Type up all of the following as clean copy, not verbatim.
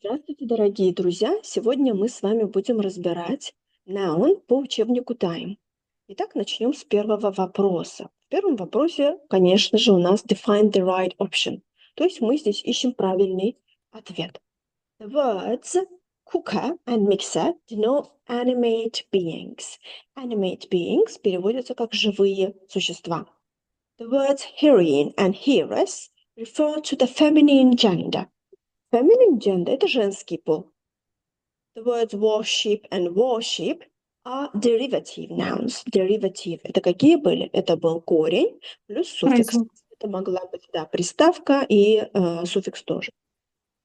Здравствуйте, дорогие друзья! Сегодня мы с вами будем разбирать noun по учебнику Time. Итак, начнем с первого вопроса. В первом вопросе, конечно же, у нас define the right option. То есть мы здесь ищем правильный ответ. The words cooker and mixer denote animate beings. Animate beings переводятся как живые существа. The words heroine and heiress refer to the feminine gender. Feminine gender – это женский пол. The words worship and worship are derivative nouns. Derivative – это какие были? Это был корень плюс суффикс. Производ. Это могла быть, да, приставка и суффикс тоже.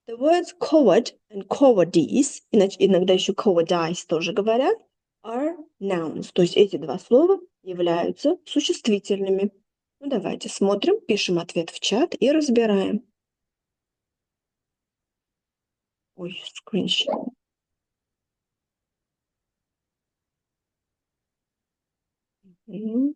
The words coward and cowardice, иногда еще cowardice тоже говорят, are nouns. То есть эти два слова являются существительными. Ну, давайте смотрим, пишем ответ в чат и разбираем. Ой, скриншот. В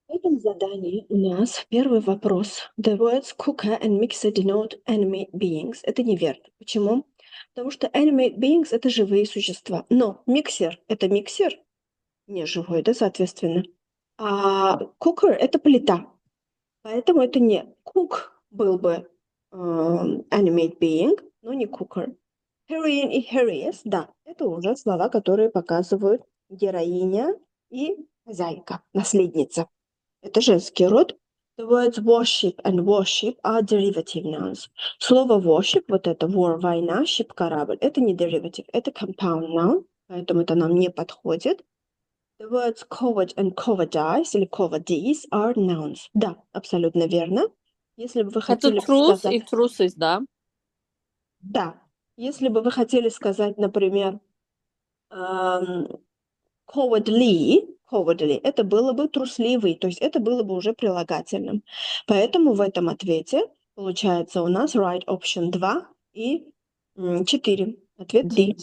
этом задании у нас первый вопрос. The words cooker and mixer denote animate beings. Это неверно. Почему? Потому что animate beings – это живые существа. Но миксер – это миксер, не живой, да, соответственно. А cooker – это плита. Поэтому это не cook был бы animate being, но не cooker. Heroine и heroess, да, это уже слова, которые показывают героиня и хозяйка, наследница. Это женский род. The words worship and worship are derivative nouns. Слово worship, вот это war, война, ship, корабль, это не derivative, это compound noun, поэтому это нам не подходит. The words coward and cowardice или cowardice are nouns. Да, абсолютно верно. Если бы вы Это хотели трус сказать... и трусость, да? Да. Если бы вы хотели сказать, например, cowardly, это было бы трусливый, то есть это было бы уже прилагательным. Поэтому в этом ответе получается у нас right option 2 и 4. Ответ D.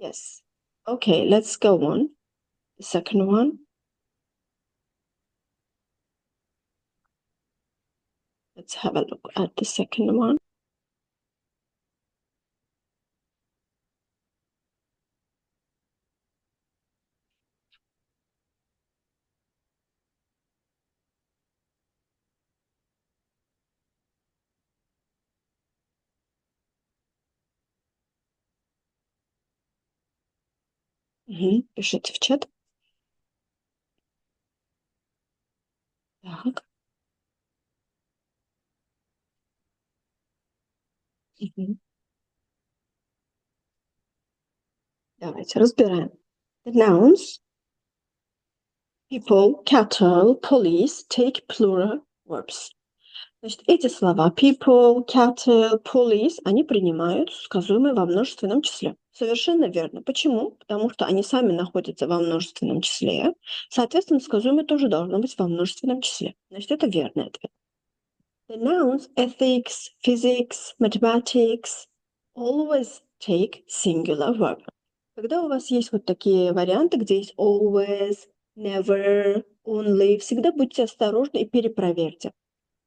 Yes. Okay, let's go on. The second one. Let's have a look at the second one. Пишите в чат. Так. Давайте разбираем. The nouns people, cattle, police take plural verbs. Значит, эти слова people, cattle, police, они принимают сказуемые во множественном числе. Совершенно верно. Почему? Потому что они сами находятся во множественном числе. Соответственно, сказуемое тоже должно быть во множественном числе. Значит, это верный ответ. The nouns ethics, physics, mathematics always take singular verb. Когда у вас есть вот такие варианты, где есть always, never, only, всегда будьте осторожны и перепроверьте.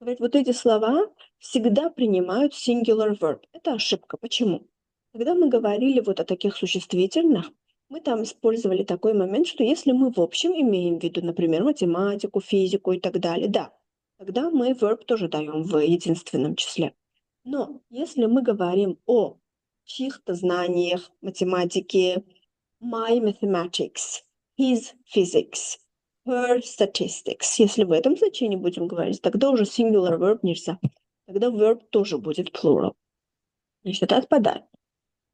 Говорит, вот эти слова всегда принимают singular verb. Это ошибка. Почему? Когда мы говорили вот о таких существительных, мы там использовали такой момент, что если мы в общем имеем в виду, например, математику, физику и так далее, да, тогда мы verb тоже даем в единственном числе. Но если мы говорим о чьих-то знаниях математики, my mathematics, his physics, her statistics. Если в этом значении будем говорить, тогда уже singular verb нельзя. Тогда verb тоже будет plural. Значит, это отпадает.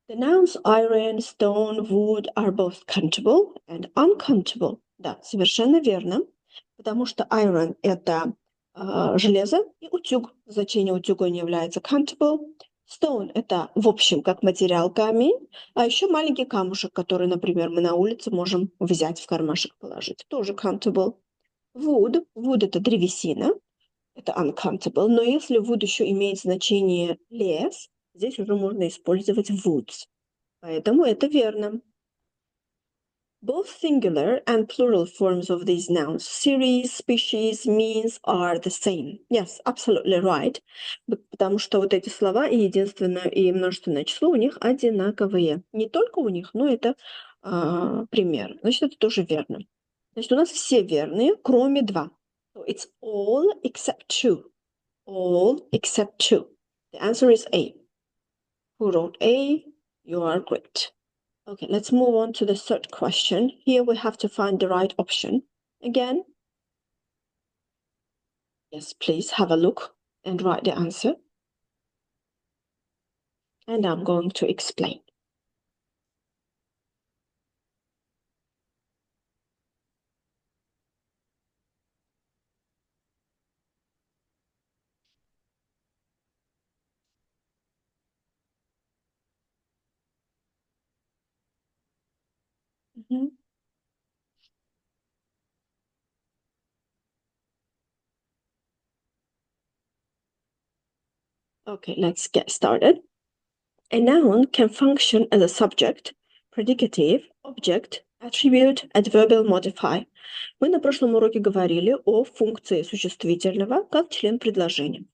The nouns iron, stone, wood are both countable and uncountable. Да, совершенно верно, потому что iron – это железо, и утюг. Значение утюга не является countable. Stone – это, в общем, как материал камень, а еще маленький камушек, который, например, мы на улице можем взять в кармашек положить. Тоже countable. Wood – это древесина, это uncountable, но если wood еще имеет значение лес, здесь уже можно использовать woods. Поэтому это верно. Both singular and plural forms of these nouns, series, species, means, are the same. Yes, absolutely right. Потому что вот эти слова, и единственное, и множественное число у них одинаковые. Не только у них, но это пример. Значит, это тоже верно. Значит, у нас все верные, кроме два. So it's all except two. All except two. The answer is A. Who wrote A? You are great. Okay, let's move on to the third question. Here we have to find the right option. Again, yes, please have a look and write the answer. And I'm going to explain. Mhm. Okay, let's get started. A noun can function as a subject, predicative, object, attribute, adverbial modifier. Мы на прошлом уроке говорили о функции существительного как член предложения.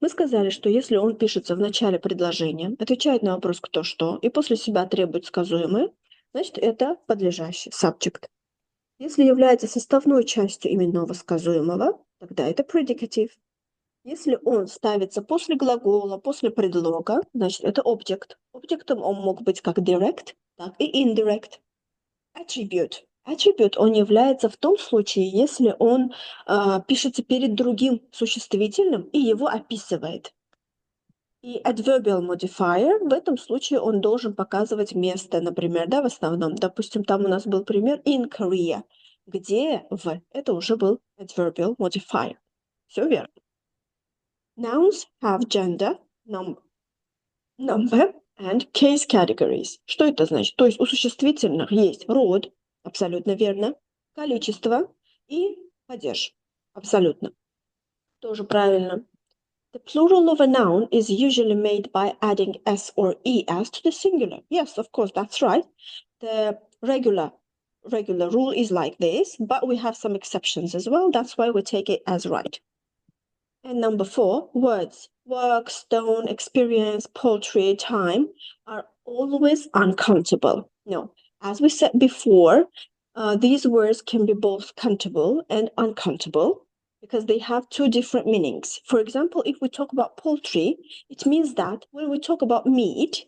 Мы сказали, что если он пишется в начале предложения, отвечает на вопрос «кто что» и после себя требует сказуемое, значит, это подлежащий subject. Если является составной частью именного сказуемого, тогда это predicative. Если он ставится после глагола, после предлога, значит, это object. Объектом он мог быть как direct, так и indirect. Attribute. Attribute он является в том случае, если он пишется перед другим существительным и его описывает. И adverbial modifier, в этом случае он должен показывать место, например, да, в основном. Допустим, там у нас был пример in Korea, где в, это уже был adverbial modifier. Все верно. Nouns have gender, number and case categories. Что это значит? То есть у существительных есть род, абсолютно верно, количество и падеж. Абсолютно. Тоже правильно. The plural of a noun is usually made by adding s or es to the singular. Yes, of course, that's right. The regular rule is like this, but we have some exceptions as well. That's why we take it as right. And number 4, words. Work, stone, experience, poultry, time are always uncountable. No, as we said before, these words can be both countable and uncountable because they have two different meanings. For example, if we talk about poultry, it means that when we talk about meat,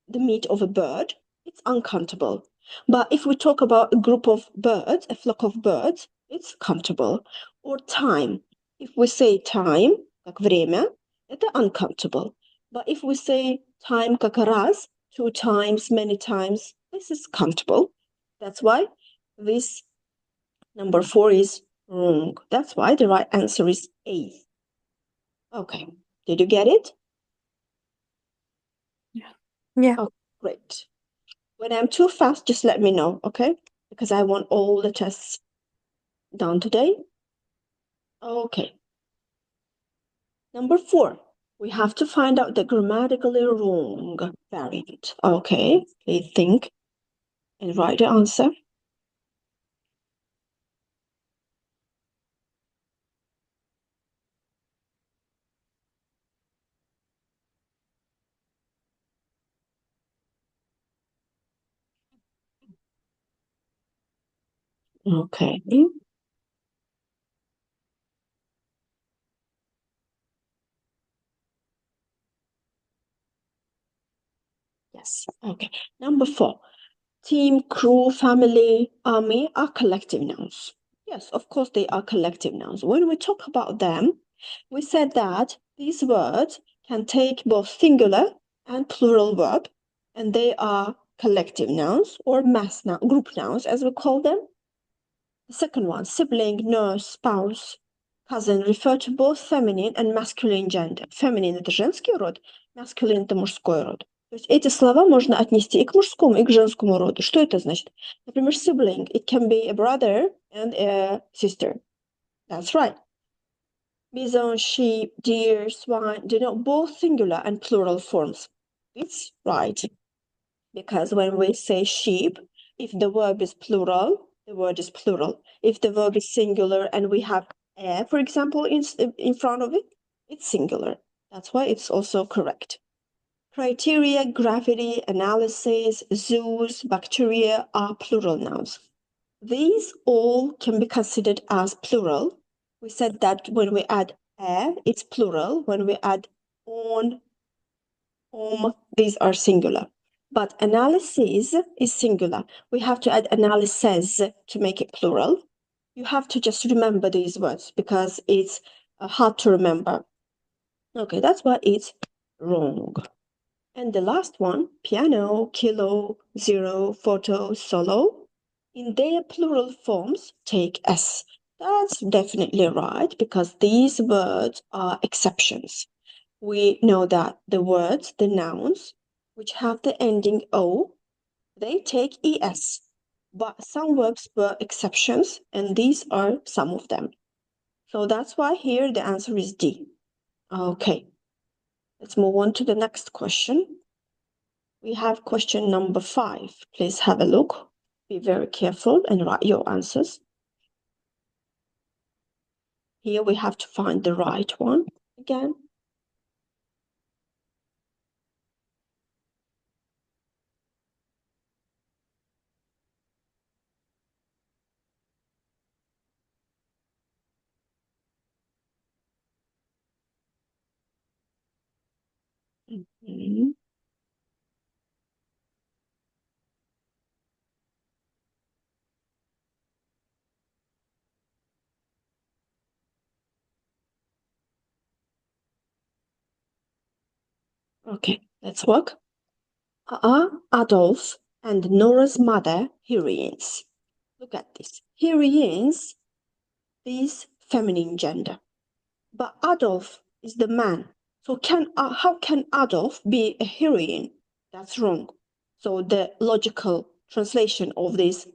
the meat of a bird, it's uncountable. But if we talk about a group of birds, a flock of birds, it's countable. Or time. If we say time, как время, это uncountable. But if we say time как раз, 2 times, many times, this is countable. That's why this number 4 is wrong. That's why the right answer is A. Okay, did you get it? Yeah. Oh, great. When I'm too fast, just let me know, okay? Because I want all the tests done today. Okay. Number 4, we have to find out the grammatically wrong variant. Okay, please think and write the answer. Okay. Yes, okay. Number 4, team, crew, family, army are collective nouns. Yes, of course they are collective nouns. When we talk about them, we said that these words can take both singular and plural verb, and they are collective nouns or mass noun, group nouns as we call them. The second one, sibling, nurse, spouse, cousin, refer to both feminine and masculine gender. Feminine – это женский род, masculine – это мужской род. То есть эти слова можно отнести и к мужскому, и к женскому роду. Что это значит? Например, sibling. It can be a brother and a sister. That's right. Bison, sheep, deer, swine denote both singular and plural forms. It's right. Because when we say sheep, If the verb is plural, the word is plural. If the verb is singular and we have for example, in front of it, it's singular. That's why it's also correct. Criteria, gravity, analysis, zoos, bacteria are plural nouns. These all can be considered as plural. We said that when we add it's plural. When we add on, these are singular. But analysis is singular. We have to add analyses to make it plural. You have to just remember these words because it's hard to remember. Okay, that's why it's wrong. And the last one, piano, kilo, zero, photo, solo, in their plural forms take S. That's definitely right because these words are exceptions. We know that the words, the nouns, which have the ending O, they take ES. But some verbs were exceptions, and these are some of them. So that's why here the answer is D. Okay, let's move on to the next question. We have question number 5. Please have a look. Be very careful and write your answers. Here we have to find the right one again. Mhm. Okay, let's work. Are Adolf and Nora's mother heroines? Look at this. Heroines is feminine gender. But Adolf is the man. So how can Adolf be a heroine? That's wrong. So the logical translation of this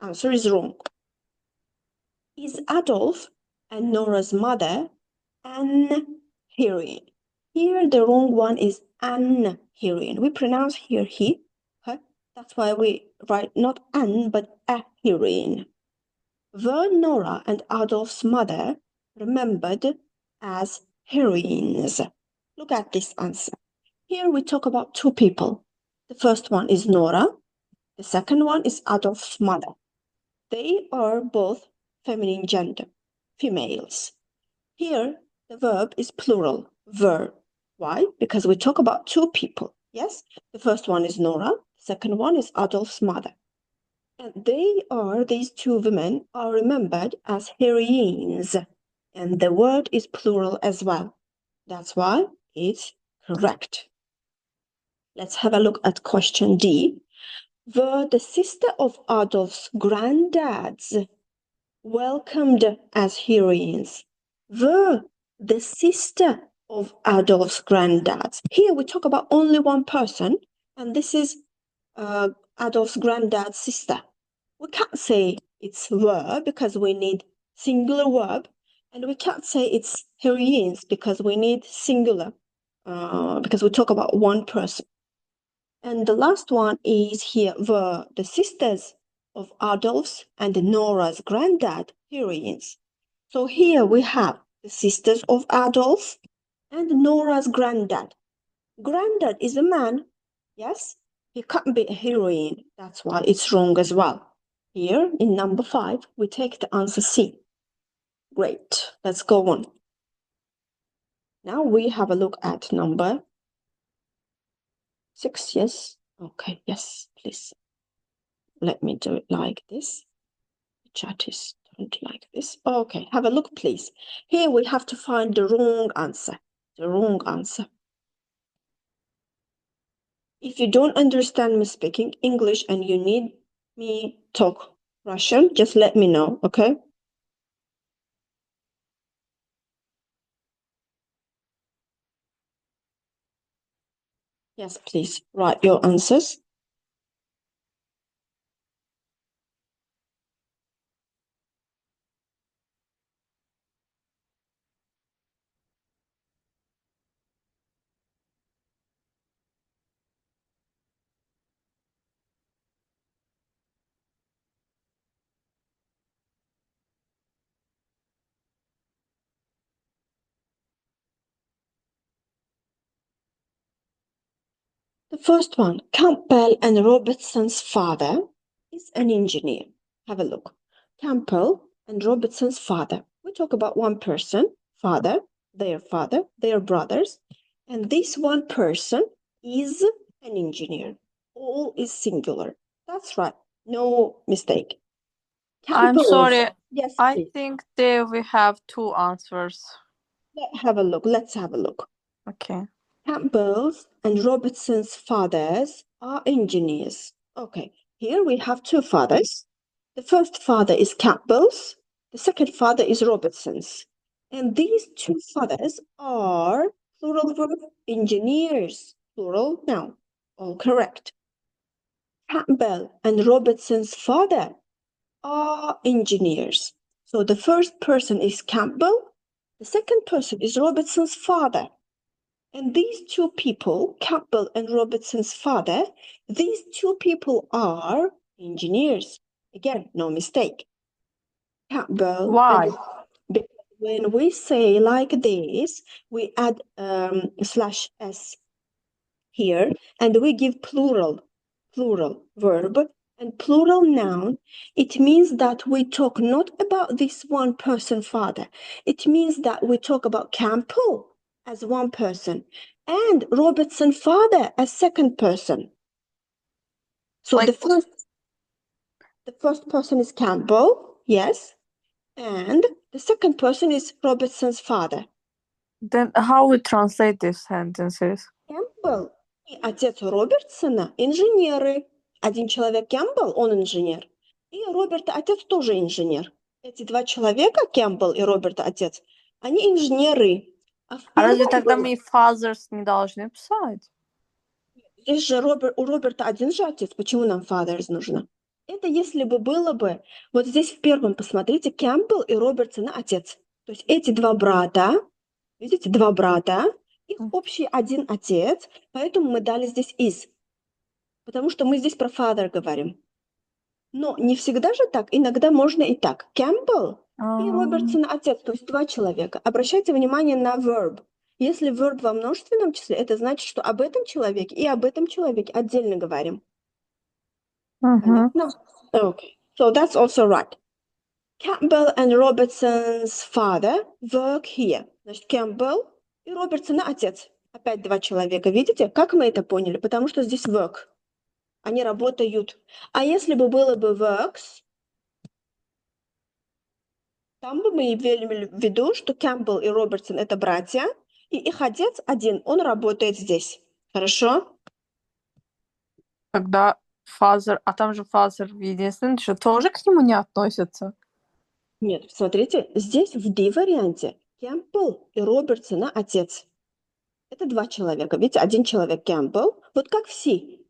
answer is wrong. Is Adolf and Nora's mother an heroine? Here the wrong one is an heroine. We pronounce here he, her. That's why we write not an but a heroine. Were Nora and Adolf's mother remembered as heroines? Look at this answer. Here we talk about two people. The first one is Nora. The second one is Adolf's mother. They are both feminine gender, females. Here, the verb is plural, were. Why? Because we talk about two people. Yes? The first one is Nora. The second one is Adolf's mother. And these two women are remembered as heroines. And the word is plural as well. That's why it's correct. Let's have a look at question D. Were the sister of Adolf's granddads welcomed as heroines? Were the sister of Adolf's granddads? Here we talk about only one person, and this is Adolf's granddad's sister. We can't say it's were because we need singular verb, and we can't say it's heroines because we need singular, because we talk about one person. And the last one is here were the sisters of Adolf's and Nora's granddad heroines. So here we have the sisters of Adolf and Nora's granddad. Granddad is a man, yes? He can't be a heroine. That's why it's wrong as well. Here in number 5, we take the answer C. Great, let's go on. Now we have a look at number 6, yes? Okay, yes, please. Let me do it like this. The chat is turned like this. Okay, have a look, please. Here we have to find the wrong answer. The wrong answer. If you don't understand me speaking English and you need me talk Russian, just let me know, okay? Yes, please write your answers. The first one, Campbell and Robertson's father is an engineer. Have a look. Campbell and Robertson's father. We talk about one person, father, their brothers, and this one person is an engineer. All is singular. That's right. No mistake. I'm Campbell's. sorry. Yes, I please. think there we have two answers. Let's have a look. Let's have a look. Okay. Campbell's and Robertson's fathers are engineers. Okay, here we have two fathers. The first father is Campbell's, the second father is Robertson's. And these two fathers are plural verb engineers, plural noun. All correct. Campbell and Robertson's father are engineers. So the first person is Campbell, the second person is Robertson's father. And these two people, Campbell and Robertson's father, these two people are engineers. Again, no mistake. Campbell Why? and because when we say like this, we add slash s here, and we give plural verb and plural noun. It means that we talk not about this one person father. It means that we talk about Campbell as one person and Robertson father as second person. So Like the first person is Campbell, yes, and the second person is Robertson's father. then how we translate these sentences? Кэмпбелл и отец Робертсона инженеры. Один человек Кэмпбелл, он инженер, и Роберта отец тоже инженер. Эти два человека, Кэмпбелл и Роберта отец, они инженеры. А в А разве первом тогда был... мы fathers не должны писать? Здесь же у Роберта один же отец. Почему нам fathers нужно? Это если бы было бы... Вот здесь в первом, посмотрите, Кэмпбелл и Робертсон отец. То есть эти два брата, видите, два брата, их общий один отец, поэтому мы дали здесь is. Потому что мы здесь про father говорим. Но не всегда же так, иногда можно и так. Кэмпбелл и Робертсон отец, то есть два человека. Обращайте внимание на verb. Если verb во множественном числе, это значит, что об этом человеке и об этом человеке отдельно говорим. Понятно? Okay. So that's also right. Campbell and Robertson's father work here. Значит, Кэмпбелл и Робертсона отец. Опять два человека. Видите, как мы это поняли? Потому что здесь work. Они работают. А если бы было бы works, там бы мы имели в виду, что Кэмпбелл и Робертсон это братья, и их отец один, он работает здесь. Хорошо? Тогда father, а там же father единственный, что тоже к нему не относится. Нет, смотрите, здесь в D-варианте Кэмпбелл и Робертсона отец. Это два человека. Видите, один человек Кэмпбелл, вот как в C.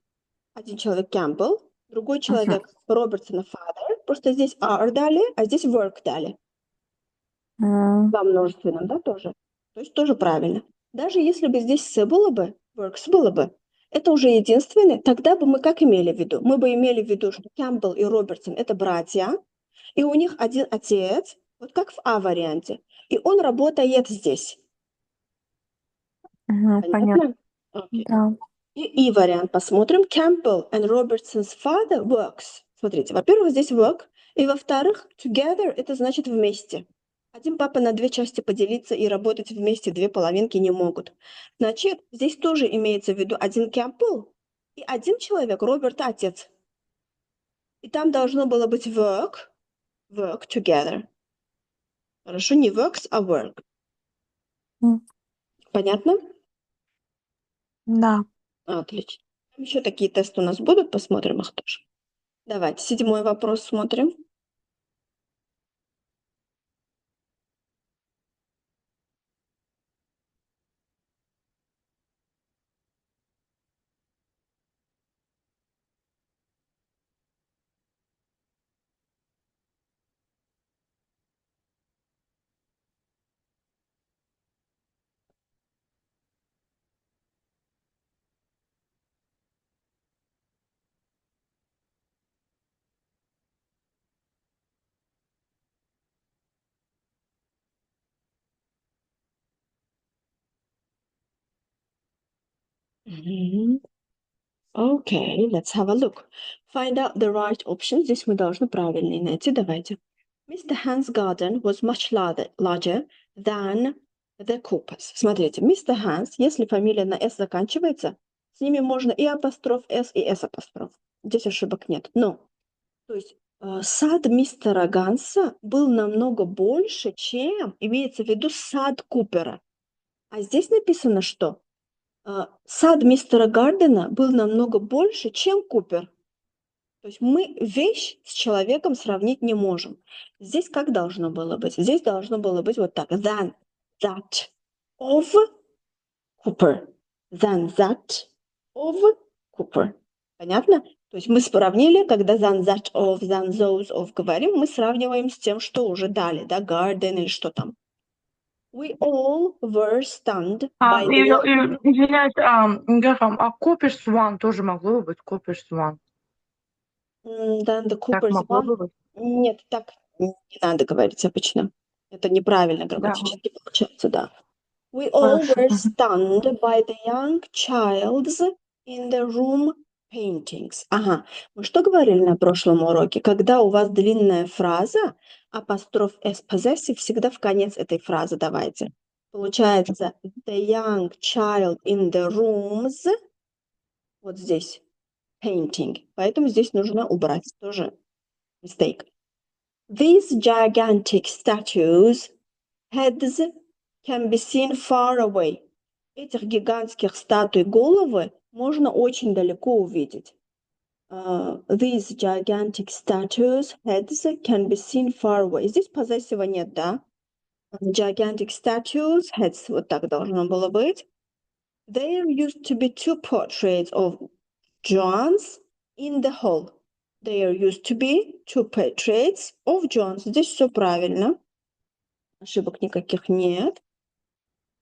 Один человек Кэмпбелл, другой человек Робертсона father, просто здесь are дали, а здесь work дали. Во множественном, да, тоже. То есть тоже правильно. Даже если бы здесь с было бы, works было бы, это уже единственное, тогда бы мы как имели в виду? Мы бы имели в виду, что Кэмпбелл и Робертсон это братья, и у них один отец, вот как в А-варианте, и он работает здесь. Понятно. Okay. Да. И вариант посмотрим. Campbell and Robertson's father works. Смотрите, во-первых, здесь work, и во-вторых, together это значит вместе. Один папа на две части поделиться и работать вместе, две половинки не могут. Значит, здесь тоже имеется в виду один Campbell и один человек, Роберт, отец. И там должно было быть work together. Хорошо, не works, а work. Понятно? Да. Отлично. Еще такие тесты у нас будут, посмотрим их тоже. Давайте, 7-й вопрос смотрим. Okay, let's have a look. Find out the right option. Здесь мы должны правильный найти. Давайте. Mr. Hans' garden was much larger than the Cooper's. Смотрите, Mr. Hans, если фамилия на S заканчивается, с ними можно и апостроф S, и S апостроф. Здесь ошибок нет. Но, то есть, сад мистера Ганса был намного больше, чем имеется в виду сад Купера. А здесь написано, что сад мистера Гардена был намного больше, чем Купер. То есть мы вещь с человеком сравнить не можем. Здесь как должно было быть? Здесь должно было быть вот так. Than that of Cooper. Than that of Cooper. Понятно? То есть мы сравнили, когда than that of, than those of говорим, мы сравниваем с тем, что уже дали, да, garden или что там. We all were stunned by the... Извиняюсь, Герхам, а Cooper's One тоже могло бы быть Cooper's One. Than the Так Cooper's могло one. бы быть? Нет, так не надо говорить обычно. Это неправильно Да, грамматически получается, да. We all хорошо. were stunned by the young child's in the room paintings. Ага, мы что говорили на прошлом уроке? Когда у вас длинная фраза, апостроф S possessive всегда в конец этой фразы давайте. Получается the young child in the rooms, вот здесь, painting. Поэтому здесь нужно убрать тоже mistake. These gigantic statues' heads can be seen far away. Этих гигантских статуй головы можно очень далеко увидеть. These gigantic statues' heads can be seen far away. Здесь possessive нет, да? Gigantic statues' heads, вот так должно было быть. There used to be two portraits of John's in the hall. There used to be two portraits of John. Здесь все правильно. Ошибок никаких нет.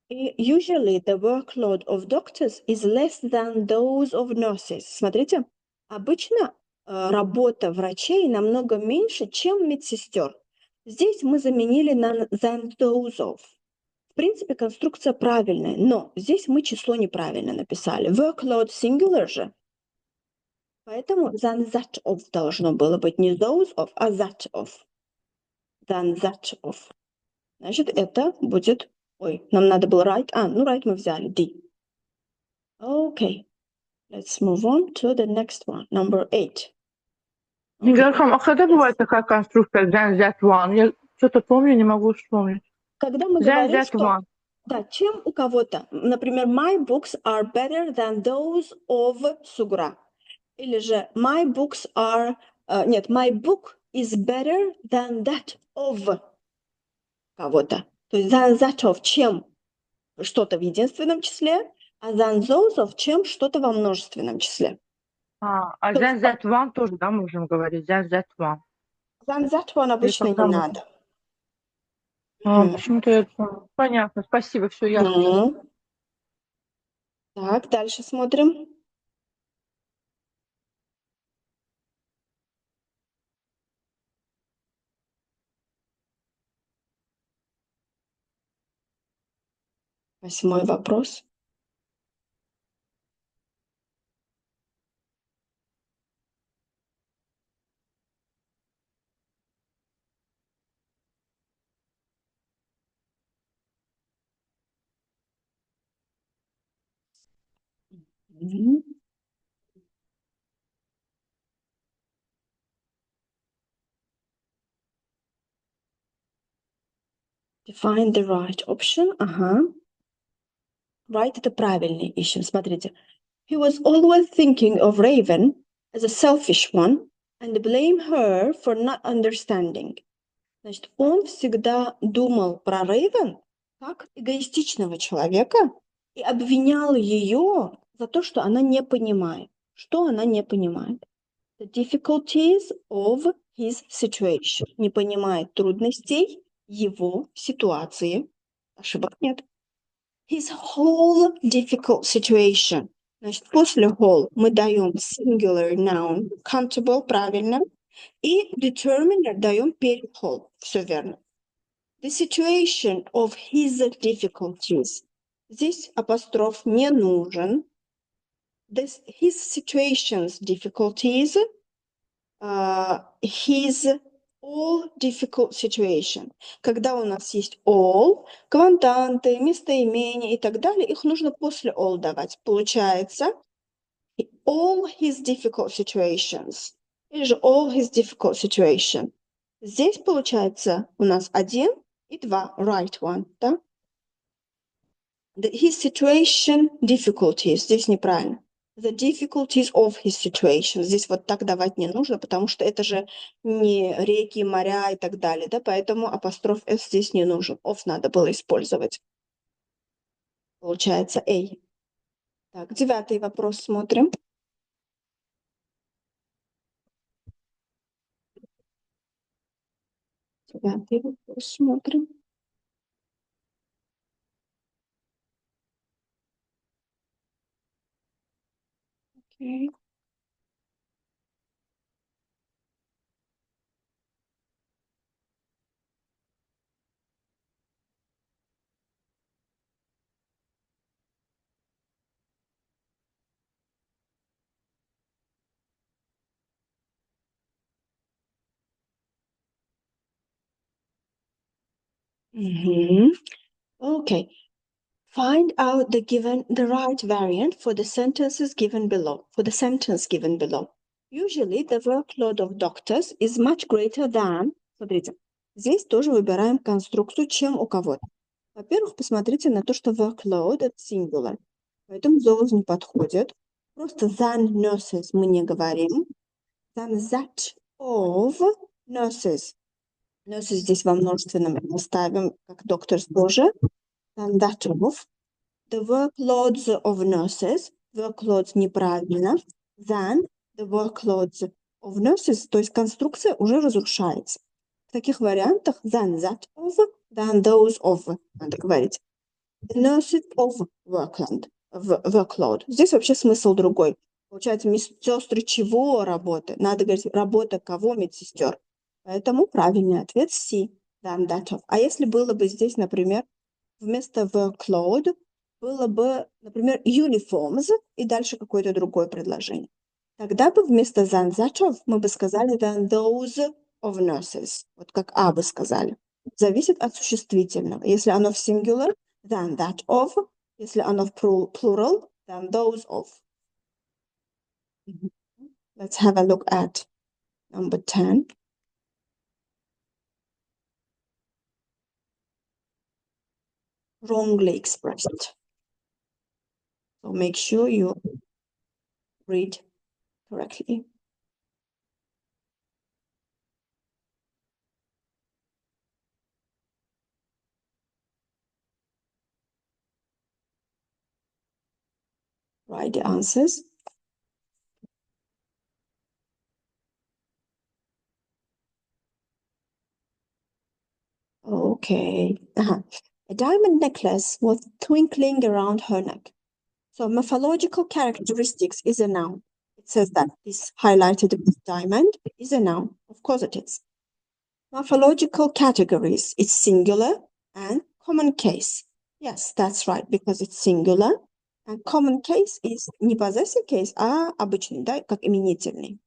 И usually the workload of doctors is less than those of nurses. Смотрите, обычно работа врачей намного меньше, чем медсестер. Здесь мы заменили на than those of. В принципе, конструкция правильная, но здесь мы число неправильно написали. Workload singular же. Поэтому than that of должно было быть не those of, а that of. Than that of. Значит, это будет... Ой, нам надо было right. Right мы взяли. D. Okay. Let's move on to the next one. Number 8. Okay. Герхам, а когда бывает такая конструкция Then That One? Я что-то помню, не могу вспомнить. Когда мы Then говорим, That что... One. Да, чем у кого-то. Например, my books are better than those of Сугра. Или же my books are... Нет, my book is better than that of кого-то. То есть than that of чем что-то в единственном числе, а than those of чем что-то во множественном числе. А То есть Then That One тоже, да, можем говорить? Then That One. than that one Или обычно не когда мы... надо. Мгм. Почему-то это... Понятно, спасибо, все ясно. Мгм. Так, дальше смотрим. Восьмой вопрос. Мгм. Define the right option. Ага. Right — это правильный ищем. Смотрите. He was always thinking of Raven as a selfish one and blame her for not understanding. Значит, он всегда думал про Рейвен как эгоистичного человека и обвинял ее за то, что она не понимает. Что она не понимает? The difficulties of his situation. Не понимает трудностей его ситуации. Ошибок нет. His whole difficult situation. Значит, после whole мы даем singular noun, countable, правильно, и determiner даем перед whole. Все верно. The situation of his difficulties. Здесь апостроф не нужен. his situations, difficulties, his all difficult situation. Когда у нас есть all, квантанты, местоимения и так далее, их нужно после all давать. Получается all his difficult situations. Или же all his difficult situation. Здесь получается у нас один и два, right one, да? His situation difficulties. Здесь неправильно. The difficulties of his situation. Здесь вот так давать не нужно, потому что это же не реки, моря и так далее, да, поэтому апостроф S здесь не нужен. Of надо было использовать. Получается A. Так, 9 вопрос смотрим. 9 вопрос смотрим. Окей. Okay. Find out the right variant for the sentences given below, for the sentence given below. Usually the workload of doctors is much greater than, смотрите, здесь тоже выбираем конструкцию, чем у кого-то. Во-первых, посмотрите на то, что workload это singular, поэтому those не подходит. Просто than nurses мы не говорим. Than that of nurses. Nurses здесь во множественном ставим, как doctors тоже. Than that of. The workloads of nurses, workloads неправильно, than the workloads of nurses, то есть конструкция уже разрушается. В таких вариантах than that of, than those of, надо говорить. The nurses of workload. Здесь вообще смысл другой. Получается, медсестры чего работы? Надо говорить, работа кого медсестер. Поэтому правильный ответ C, than that of. А если было бы здесь, например, вместо workload было бы, например, uniforms и дальше какое-то другое предложение. Тогда бы вместо than that of мы бы сказали than those of nurses. Вот как А бы сказали. Зависит от существительного. Если оно в singular, than that of. Если оно в plural, than those of. Let's have a look at number 10. Wrongly expressed. So make sure you read correctly. Write the answers. Okay. A diamond necklace was twinkling around her neck. So morphological characteristics is a noun. It says that this highlighted diamond is a noun. Of course it is. Morphological categories is singular and common case. Yes, that's right, because it's singular. And common case is не possessive case, а обычный, да, как именительный.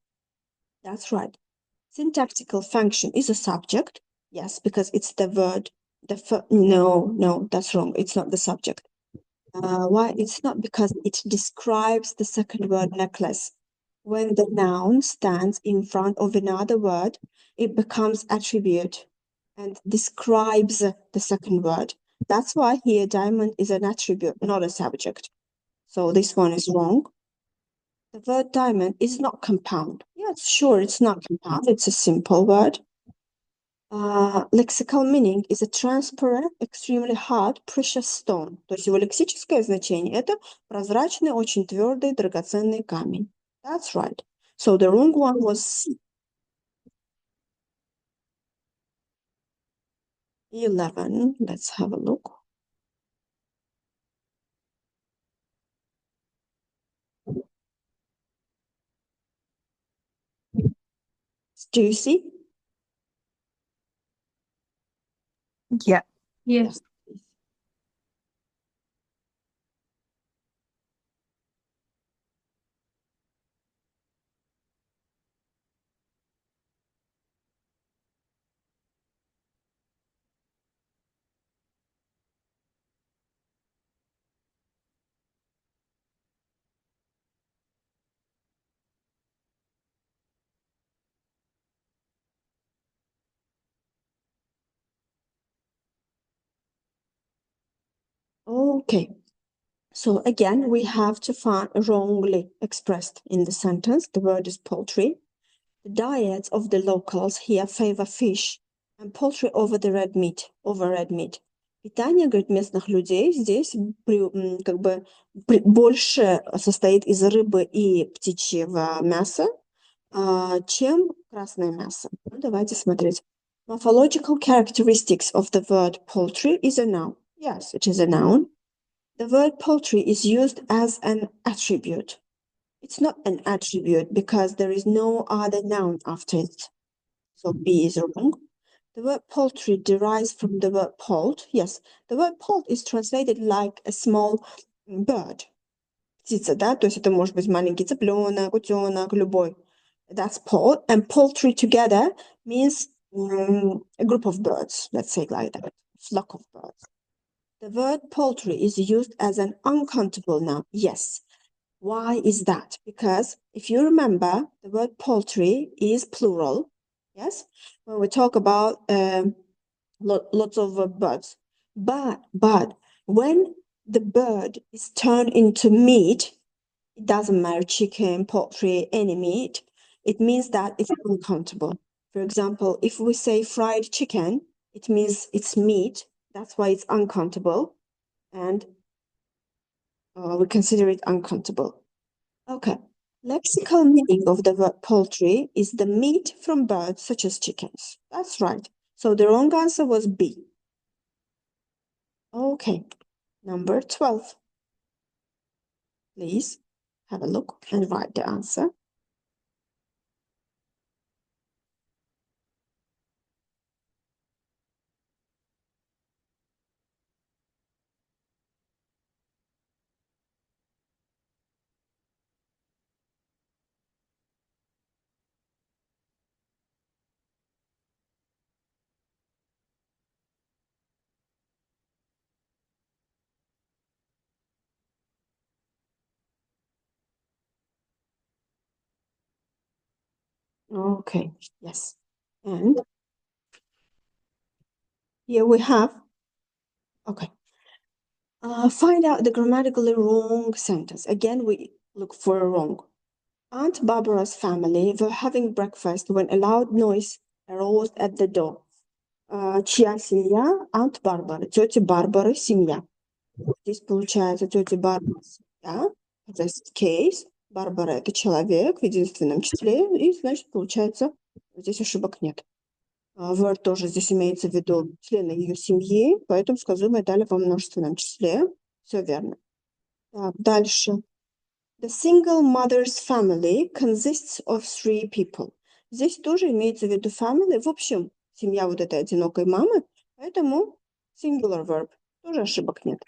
That's right. Syntactical function is a subject. Yes, because it's the word. No, that's wrong. It's not the subject. Why? It's not because it describes the second word necklace. When the noun stands in front of another word, it becomes attribute and describes the second word. That's why here diamond is an attribute, not a subject. So this one is wrong. The word diamond is not compound. Yes, sure, it's not compound. It's a simple word. Lexical meaning is a transparent, extremely hard, precious stone. То есть его лексическое значение – это прозрачный, очень твердый, драгоценный камень. That's right. So the wrong one was C. 11. Let's have a look. Do you see? Yeah. Yes. Please. Okay. So again, we have to find wrongly expressed in the sentence. The word is poultry. The diets of the locals here favor fish and poultry over the red meat, over red meat. Питание, говорит, местных людей здесь как бы больше состоит из рыбы и птичьего мяса, чем красное мясо. Ну, давайте смотреть. Morphological characteristics of the word poultry is a noun. Yes, it is a noun. The word poultry is used as an attribute. It's not an attribute because there is no other noun after it. So B is wrong. The word poultry derives from the word poult. Yes, the word poult is translated like a small bird. Птица, да? То есть это может быть маленький цыпленок, утенок, любой. That's poult. And poultry together means a group of birds, let's say like that, flock of birds. The word poultry is used as an uncountable noun. Yes. Why is that? Because if you remember, the word poultry is plural. Yes. When we talk about lots of birds, but when the bird is turned into meat, it doesn't matter chicken, poultry, any meat. It means that it's uncountable. For example, if we say fried chicken, it means it's meat. That's why it's uncountable, and we consider it uncountable. Okay. Lexical meaning of the word poultry is the meat from birds such as chickens. That's right. So the wrong answer was B. Okay. Number 12. Please have a look and write the answer. Okay. Yes. And here we have, okay. Find out the grammatically wrong sentence. Again, we look for a wrong. Aunt Barbara's family were having breakfast when a loud noise arose at the door. Чья семья? Aunt Barbara. Тети Барбары семья. Здесь получается тети Барбара семья. Это case. Барбара это человек в единственном числе. И значит получается здесь ошибок нет. Word тоже здесь имеется в виду члены ее семьи, поэтому сказуемое дали во множественном числе. Все верно. Так, дальше. The single mother's family consists of 3 people. Здесь тоже имеется в виду family. В общем, семья вот этой одинокой мамы, поэтому singular verb. Тоже ошибок нет.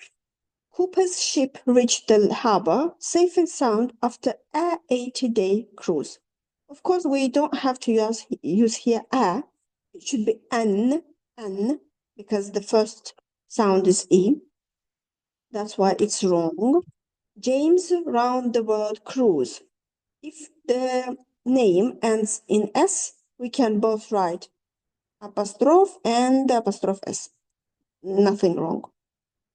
Cooper's ship reached the harbor safe and sound after a 80-day cruise. Of course, we don't have to use here a. It should be an, because the first sound is e. That's why it's wrong. James round the world cruise. If the name ends in S, we can both write apostrophe and apostrophe S. Nothing wrong.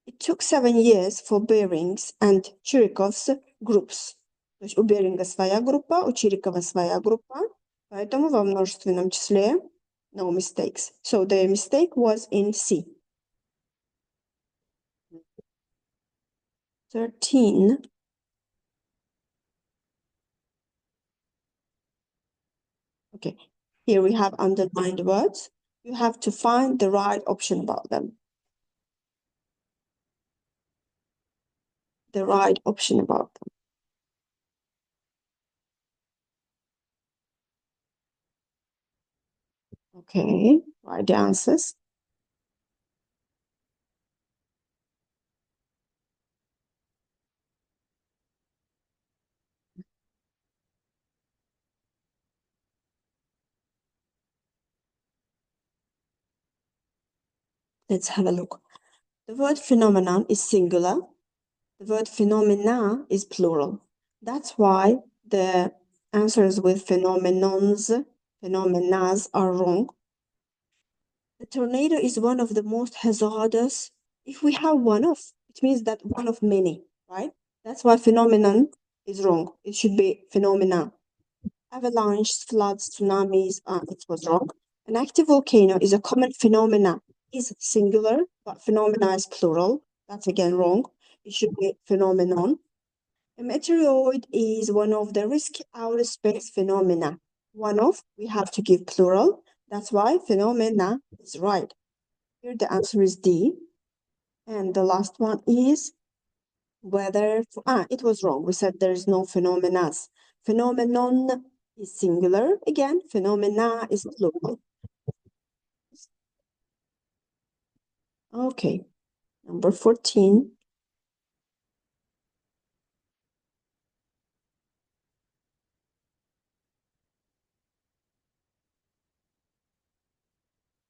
It took 7 years for Bering's and Chirikov's groups. То есть у Беринга своя группа, у Чирикова своя группа, поэтому во множественном числе no mistakes. So the mistake was in C. 13. Okay, here we have underlined words. You have to find the right option about them. The right option about them. Okay, write the answers. Let's have a look. The word phenomenon is singular. The word phenomena is plural. That's why the answers with phenomenons, phenomenas are wrong. The tornado is one of the most hazardous. If we have one of, It means that one of many, right? That's why phenomenon is wrong. It should be phenomena. Avalanches, floods, tsunamis, it was wrong. An active volcano is a common phenomena, is singular, but phenomena is plural. That's again wrong. It should be phenomenon. A meteoroid is one of the risky outer space phenomena. One of, we have to give plural. That's why phenomena is right. Here the answer is D. And the last one is whether, it was wrong. We said there is no phenomenas. Phenomenon is singular. Again, phenomena is plural. Okay, number 14.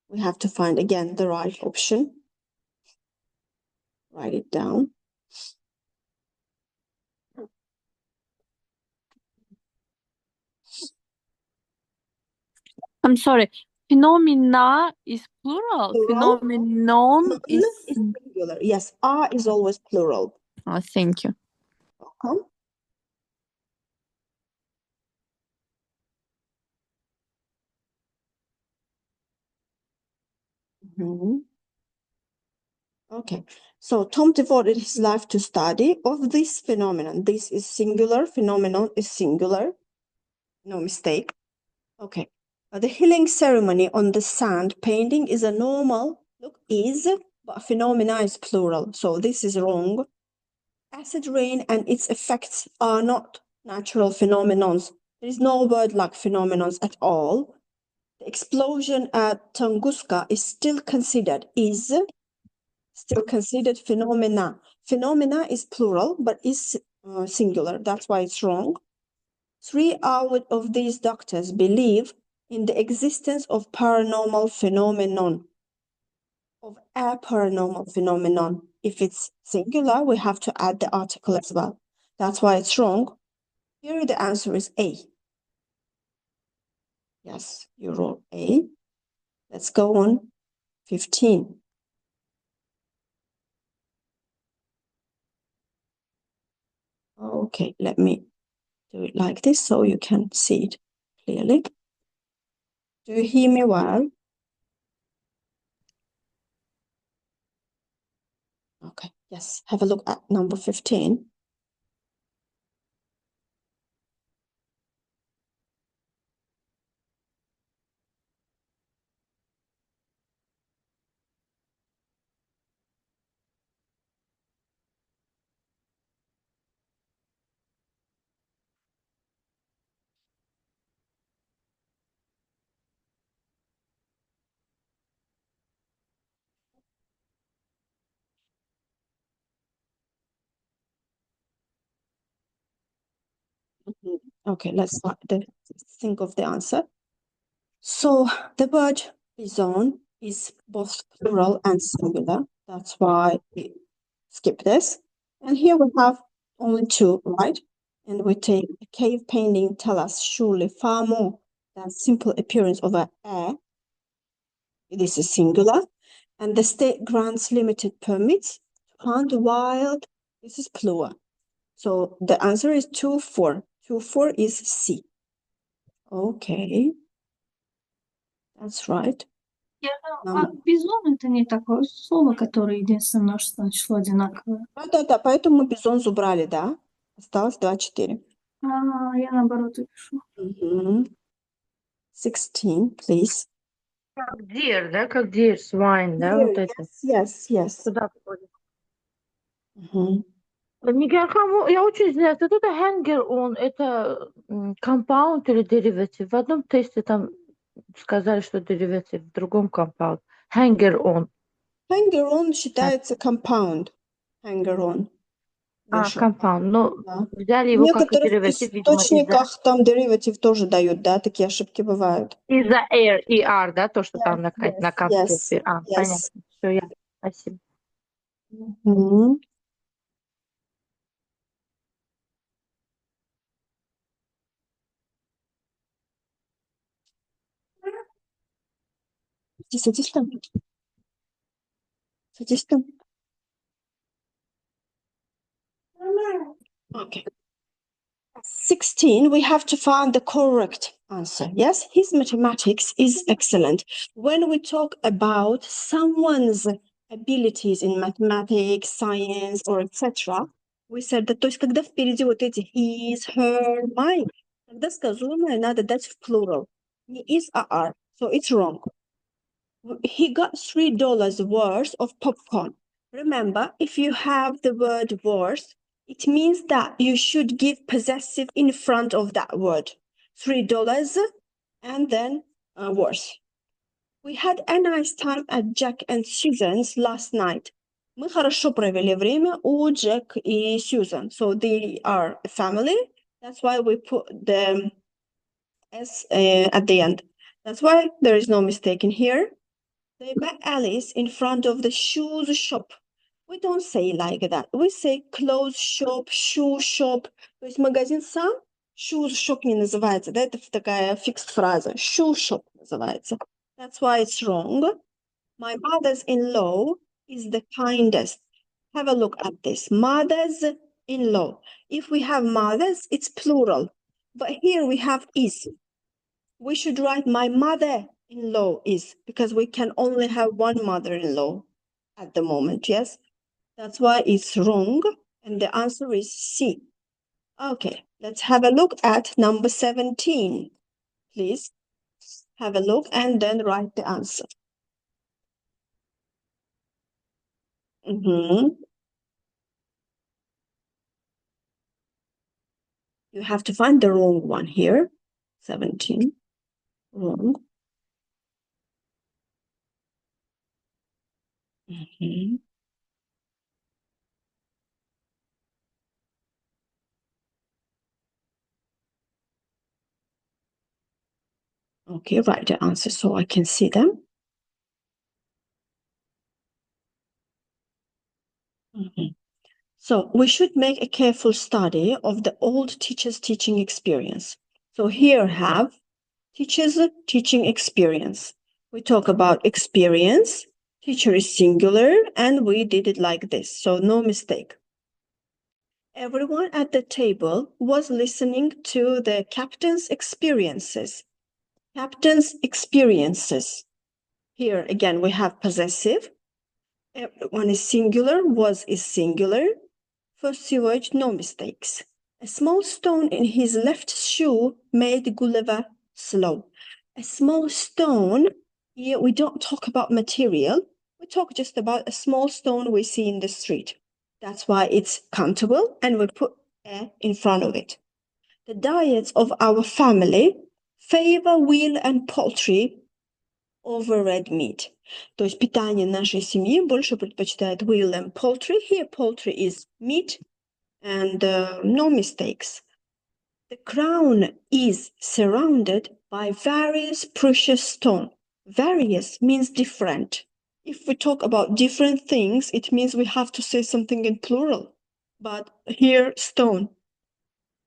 We have to find again the right option. Write it down. I'm sorry. Phenomena is plural. Plural. Phenomenon is. Is singular. Yes, are is always plural. Oh, thank you. Welcome. Okay, so Tom devoted his life to study of this phenomenon. This is singular, phenomenon is singular. No mistake. Okay, the healing ceremony on the sand painting is a normal, look, is, but phenomena is plural. So this is wrong. Acid rain and its effects are not natural phenomenons. There is no word like phenomenons at all. The explosion at Tunguska is still considered phenomena. Phenomena is plural, but is singular. That's why it's wrong. 3 out of these doctors believe in the existence of paranormal phenomenon, of a paranormal phenomenon. If it's singular, we have to add the article as well. That's why it's wrong. Here the answer is A. Yes, you wrote A. Let's go on. 15. Okay, let me do it like this so you can see it clearly. Do you hear me well? Okay, yes. Have a look at number 15. Okay, let's think of the answer. So the word bison is both plural and singular. That's why we skip this. And here we have only two, right? And we take a cave painting, tell us surely far more than simple appearance of a air. This is singular. And the state grants limited permits to hunt wild. This is plural. So the answer is 2-4. 2-4 is C. Okay, that's right. А бизон это не такое слово, которое единственное множественное число одинаковое. Да, поэтому бизон забрали, да? Осталось 2-4. Я наоборот и пишу. 16, please. Как deer, да? Как deer, swine, да? Вот это. Yes. Туда входит. Мгм. Нигер я очень извиняюсь, вот это hanger on, это compound или derivative? В одном тесте там сказали, что derivative, в другом compound. Hanger on. Hanger-on считается compound. Hanger-on. Compound. Но Да. взяли В его как некоторых derivative, видимо, источниках там дериватив тоже дают, да, такие ошибки бывают. из-за air и r, да, то, что там на конце. Yes. Понятно. Все, я. Спасибо. Мгм. Садись там. Садись там. Okay. 16, we have to find the correct answer. Yes, his mathematics is excellent. When we talk about someone's abilities in mathematics, science, or etc., we said that, то есть, когда впереди вот эти his, her, mine, когда сказуемое надо дать в plural. Не is, а are. So it's wrong. He got $3 worth of popcorn. Remember, if you have the word worth, it means that you should give possessive in front of that word. $3 and then worth. We had a nice time at Jack and Susan's last night. Мы хорошо провели время у Jack и Susan. So they are a family. That's why we put the S at the end. That's why there is no mistake in here. They met Alice in front of the shoes shop. We don't say like that. We say clothes shop, shoe shop. То есть магазин сам shoes shop не называется. Да, это такая fixed фраза. Shoe shop называется. That's why it's wrong. My mother's-in-law is the kindest. Have a look at this. Mother's-in-law. If we have mothers, it's plural. But here we have is. We should write my mother-in-law is, because we can only have one mother-in-law at the moment, yes? That's why it's wrong, and the answer is C. Okay, let's have a look at number 17. Please have a look and then write the answer. You have to find the wrong one here. 17. Wrong. Okay, write the answer so I can see them. So we should make a careful study of the old teacher's teaching experience. So here have teacher's teaching experience. We talk about experience, teacher is singular, and we did it like this, so no mistake. Everyone at the table was listening to the captain's experiences. Captain's experiences. Here again we have possessive. Everyone is singular, was is singular. First word, no mistakes. A small stone in his left shoe made Gulliver slow. A small stone, here we don't talk about material. We talk just about a small stone we see in the street. That's why it's countable, and we put a in front of it. The diets of our family favor veal and poultry over red meat. То есть питание нашей семьи больше предпочитает veal and poultry. Here poultry is meat, and no mistakes. The crown is surrounded by various precious stones. Various means different. If we talk about different things, it means we have to say something in plural. But here, stone,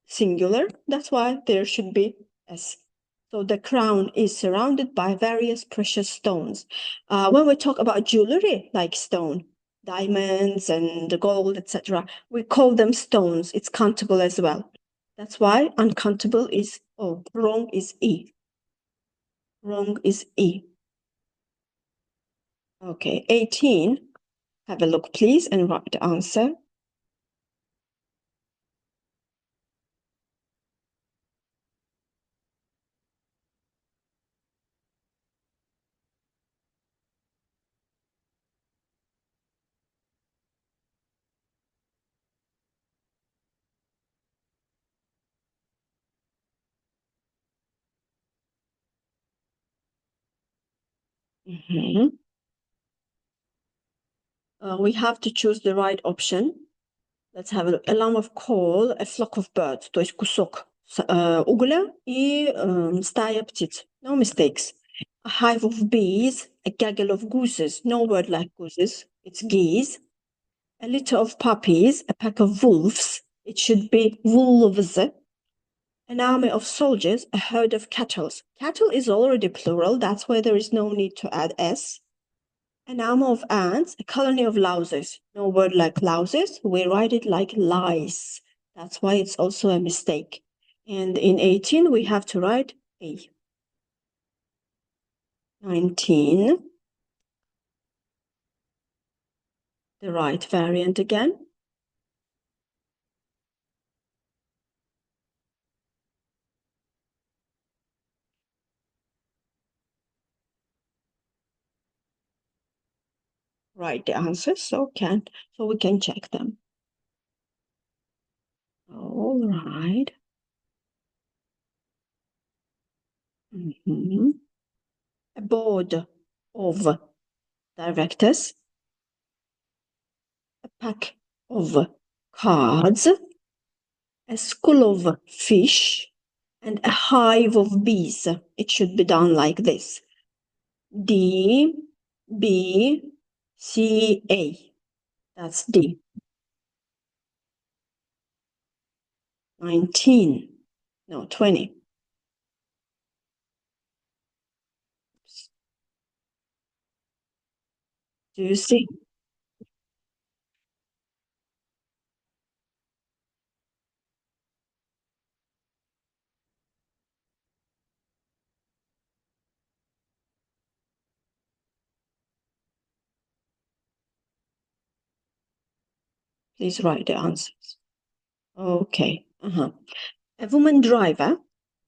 singular, that's why there should be S. So the crown is surrounded by various precious stones. When we talk about jewelry, like stone, diamonds and gold, etc., we call them stones. It's countable as well. That's why uncountable is O. Wrong is E. Wrong is E. Okay, 18. Have a look, please, and write the answer. We have to choose the right option. Let's have a look. A lump of coal, a flock of birds, то есть кусок угля и стая птиц. No mistakes. A hive of bees, a gaggle of gooses. No word like gooses. It's geese. A litter of puppies, a pack of wolves. It should be wolves. An army of soldiers, a herd of cattle. Cattle is already plural. That's why there is no need to add S. An army of ants, a colony of louses. No word like louses. We write it like lice. That's why it's also a mistake. And in 18, we have to write A. 19, the right variant again. Write the answers so we can check them. All right. A board of directors, a pack of cards, a school of fish, and a hive of bees. It should be done like this. D, B, C, A. That's D. 19. No, 20. Do you see? Please write the answers. Okay. A woman driver,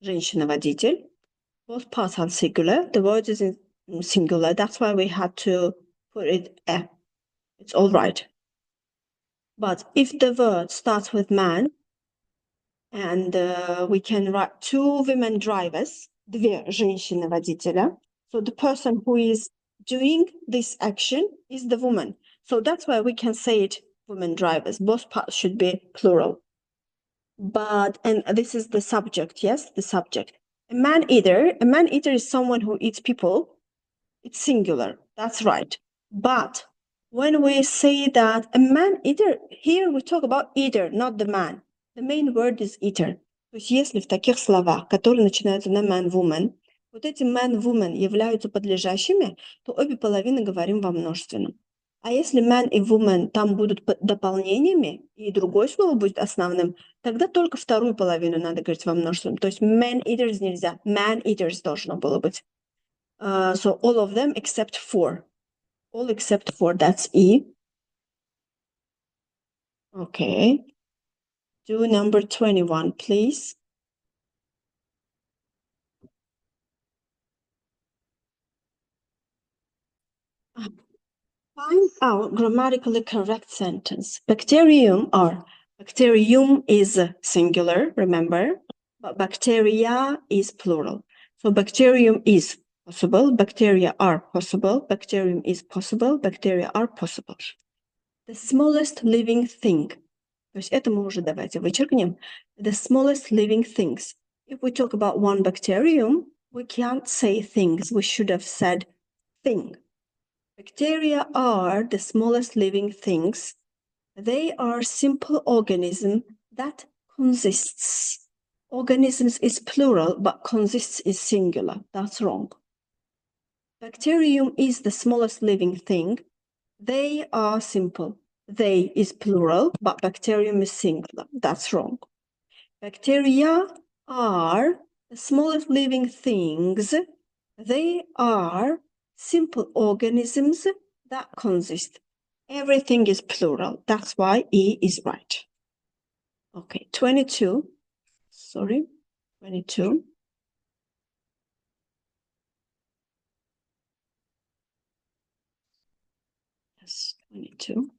женщина-водитель. Both parts are singular. The word is in singular. That's why we had to put it a. It's all right. But if the word starts with man, and we can write two women drivers, две женщины-водителя. So the person who is doing this action is the woman. So that's why we can say it women drivers. Both parts should be plural. And this is the subject, yes, the subject. A man-eater is someone who eats people. It's singular, that's right. But when we say that a man-eater, here we talk about eater, not the man. The main word is eater. То есть если в таких словах, которые начинаются на man, woman, вот эти man, woman являются подлежащими, то обе половины говорим во множественном. А если man и woman там будут дополнениями, и другое слово будет основным, тогда только вторую половину надо говорить во множественном. То есть man-eaters нельзя, man-eaters должно было быть. So all of them except four. All except four, that's E. Okay. Do number 21, please. Find out grammatically correct sentence. Bacterium is singular, remember, but bacteria is plural. So bacterium is possible, bacteria are possible, bacterium is possible, bacteria are possible. The smallest living thing. То есть это мы уже давайте вычеркнем. The smallest living things. If we talk about one bacterium, we can't say things. We should have said thing. Bacteria are the smallest living things. They are simple organism that consists. Organisms is plural, but consists is singular. That's wrong. Bacterium is the smallest living thing. They are simple. They is plural, but bacterium is singular. That's wrong. Bacteria are the smallest living things. They are simple organisms that consist. Everything is plural. That's why E is right. Okay, 22. Sorry, 22. Yes, 22.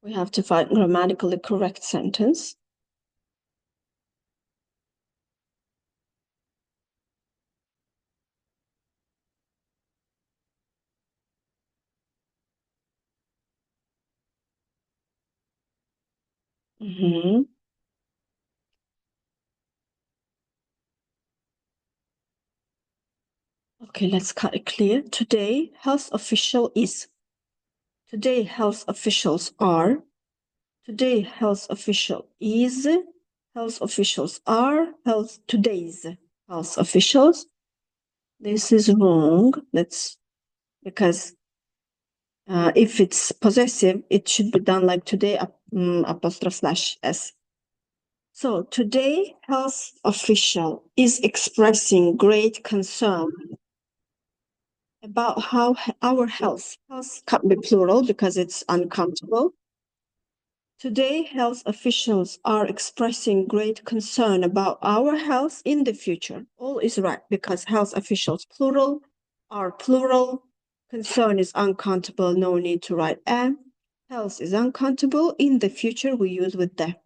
We have to find grammatically correct sentence. Okay, let's cut it clear. Today, health official is. Today, health officials are. Today, health official is. Health officials are. Today's health officials. This is wrong. Because If it's possessive, it should be done like today, '/s. So today, health official is expressing great concern about how our health can't be plural because it's uncountable. Today, health officials are expressing great concern about our health in the future. All is right because health officials plural are plural. Concern is uncountable, no need to write a. Health is uncountable, in the future we use with the.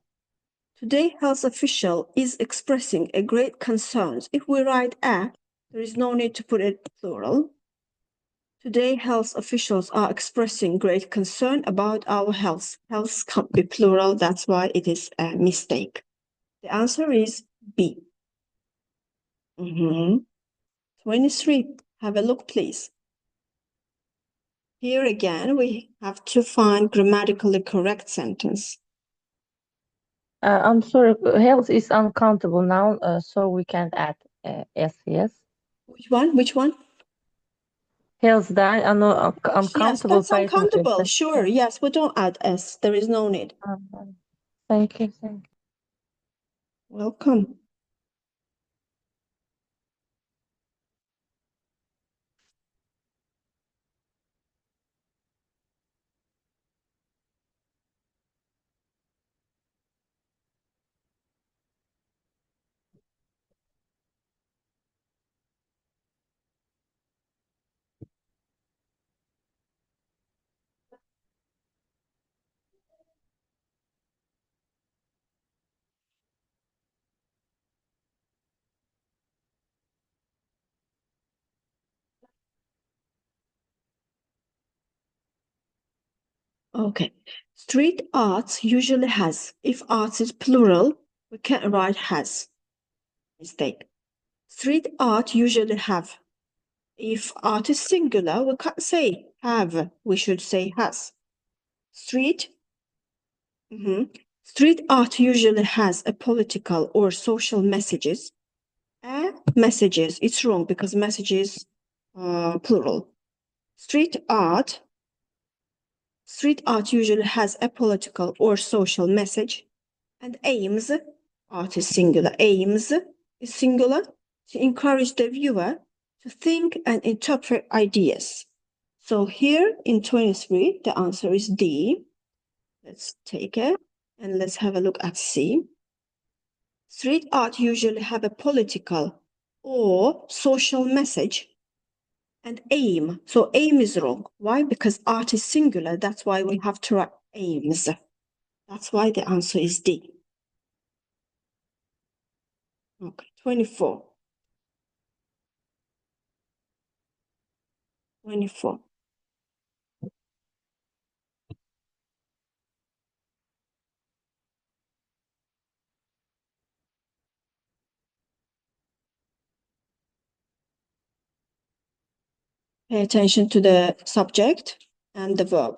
Today, health official is expressing a great concerns. If we write a, there is no need to put it plural. Today, health officials are expressing great concern about our health. Health can't be plural, that's why it is a mistake. The answer is B. 23. Have a look, please. Here again, we have to find grammatically correct sentence. I'm sorry, health is uncountable noun, so we can't add s, yes? Which one? Which one? Health da uncountable. Yes, that's present uncountable. perfect. Sure. Yes, we don't add s. There is no need. Thank you. Welcome. Okay. Street arts usually has. If arts is plural, we can't write has. Mistake. Street art usually have. If art is singular, we can't say have. We should say has. Street. Street art usually has a political or social messages. Messages. It's wrong because messages plural. Street art usually has a political or social message, and aims, art is singular, aims is singular, to encourage the viewer to think and interpret ideas. So here in 23, the answer is D. Let's take it and let's have a look at C. Street art usually have a political or social message and aim. So aim is wrong. Why? Because art is singular. That's why we have to write aims. That's why the answer is D. Okay, 24. 24. Pay attention to the subject and the verb.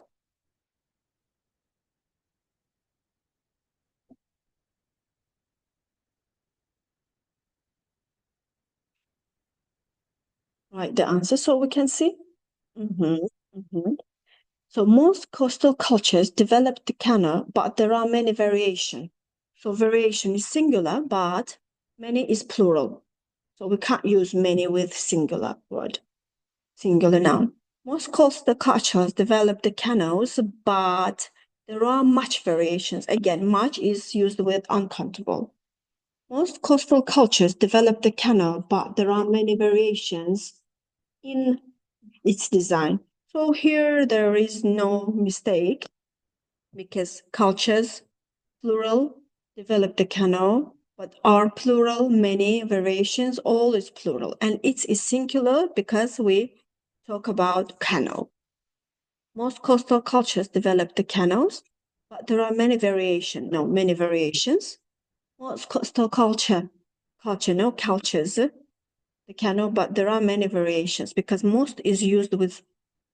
Write the answer so we can see. So most coastal cultures developed the kana, but there are many variations. So variation is singular, but many is plural. So we can't use many with singular word, singular noun. Most coastal cultures developed the canals, but there are much variations. Again, much is used with uncountable. Most coastal cultures developed the canal, but there are many variations in its design. So here there is no mistake because cultures, plural, develop the canal, but are plural, many variations, all is plural. And it is singular because we talk about canal. Most coastal cultures develop the canals, but there are many variations. No, many variations. Most coastal cultures, the canal, but there are many variations because most is used with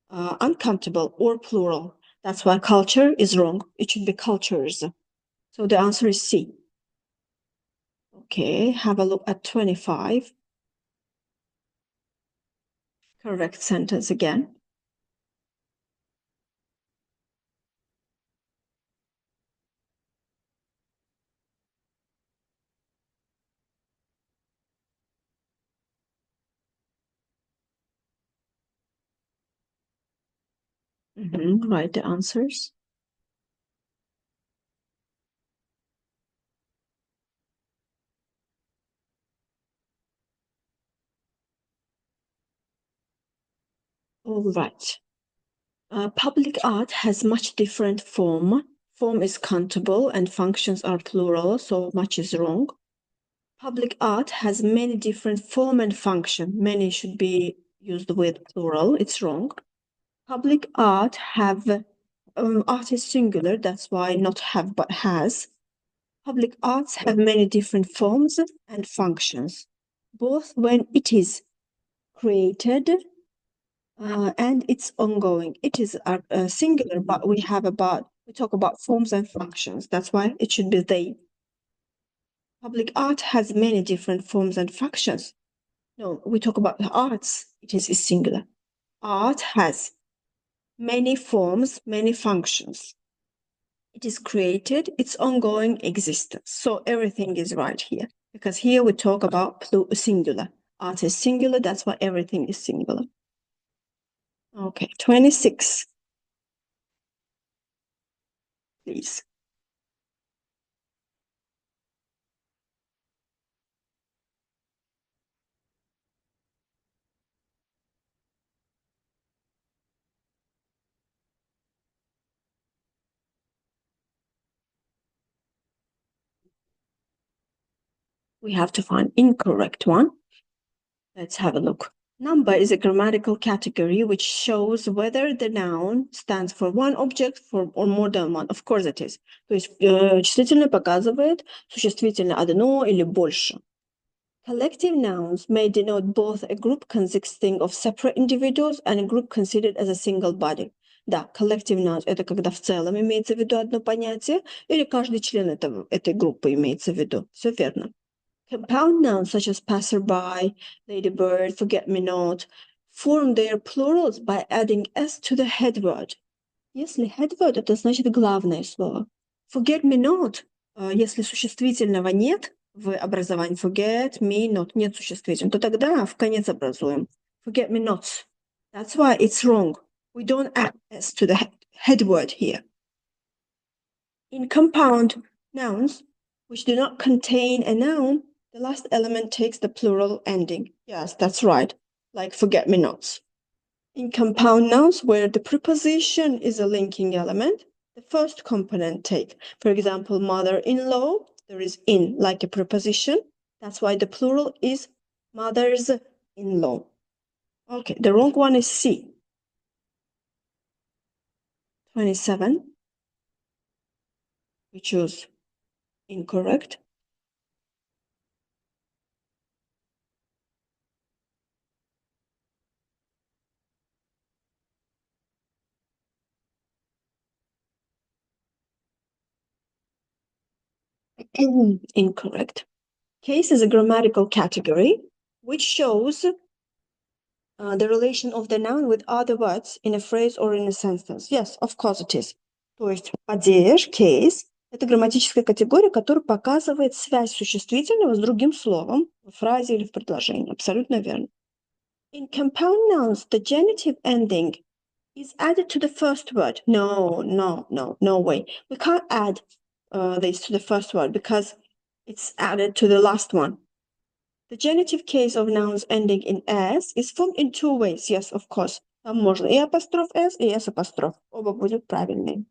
uncountable or plural. That's why culture is wrong. It should be cultures. So the answer is C. Okay, have a look at 25. Correct sentence again. Write the answers. All right. Public art has much different form. Form is countable and functions are plural, so much is wrong. Public art has many different form and function. Many should be used with plural. It's wrong. Public art have art is singular. That's why not have but has. Public arts have many different forms and functions, both when it is created and it's ongoing. It is singular, but we talk about forms and functions. That's why it should be they. Public art has many different forms and functions. No, we talk about the arts. It is singular. Art has many forms, many functions. It is created, its ongoing existence. So everything is right here, because here we talk about singular. Art is singular, that's why everything is singular. Okay, 26. Please. We have to find incorrect one. Let's have a look. Number is a grammatical category which shows whether the noun stands for one object or more than one. Of course it is. То есть числительное показывает существительное одно или больше. Collective nouns may denote both a group consisting of separate individuals and a group considered as a single body. Да, collective nouns – это когда в целом имеется в виду одно понятие, или каждый член этой группы имеется в виду. Все верно. Compound nouns such as passerby, ladybird, forget-me-not form their plurals by adding s to the head word. Если head word – это значит главное слово. Forget-me-not – если существительного нет в образовании forget-me-not, нет существительного, то тогда в конец образуем. Forget-me-nots. That's why it's wrong. We don't add s to the head word here. In compound nouns, which do not contain a noun, the last element takes the plural ending. Yes, that's right, like forget-me-nots. In compound nouns, where the preposition is a linking element, the first component take. For example, mother-in-law, there is in like a preposition. That's why the plural is mothers-in-law. Okay, the wrong one is C. 27. We choose incorrect. Incorrect. Case is a grammatical category which shows the relation of the noun with other words in a phrase or in a sentence. Yes, of course it is. То есть падеж, case – это грамматическая категория, которая показывает связь существительного с другим словом в фразе или в предложении. Абсолютно верно. In compound nouns, the genitive ending is added to the first word. No way. We can't add this to the first word because it's added to the last one. The genitive case of nouns ending in s is formed in two ways. Yes, of course. Там можно и апостроф s, и s апостроф. Оба будут правильные.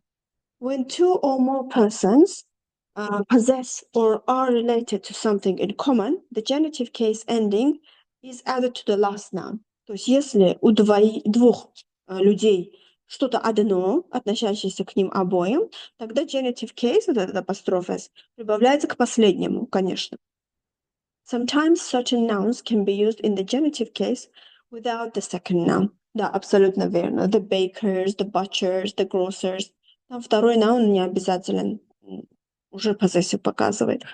When two or more persons possess or are related to something in common, the genitive case ending is added to the last noun. То есть если у двух людей что-то одно, относящееся к ним обоим, тогда genitive case, вот этот апостроф s, прибавляется к последнему, конечно. Sometimes certain nouns can be used in the genitive case without the second noun. Да, абсолютно верно. The bakers, the butchers, the grocers. Там второй noun не обязателен. Уже possessive показывает.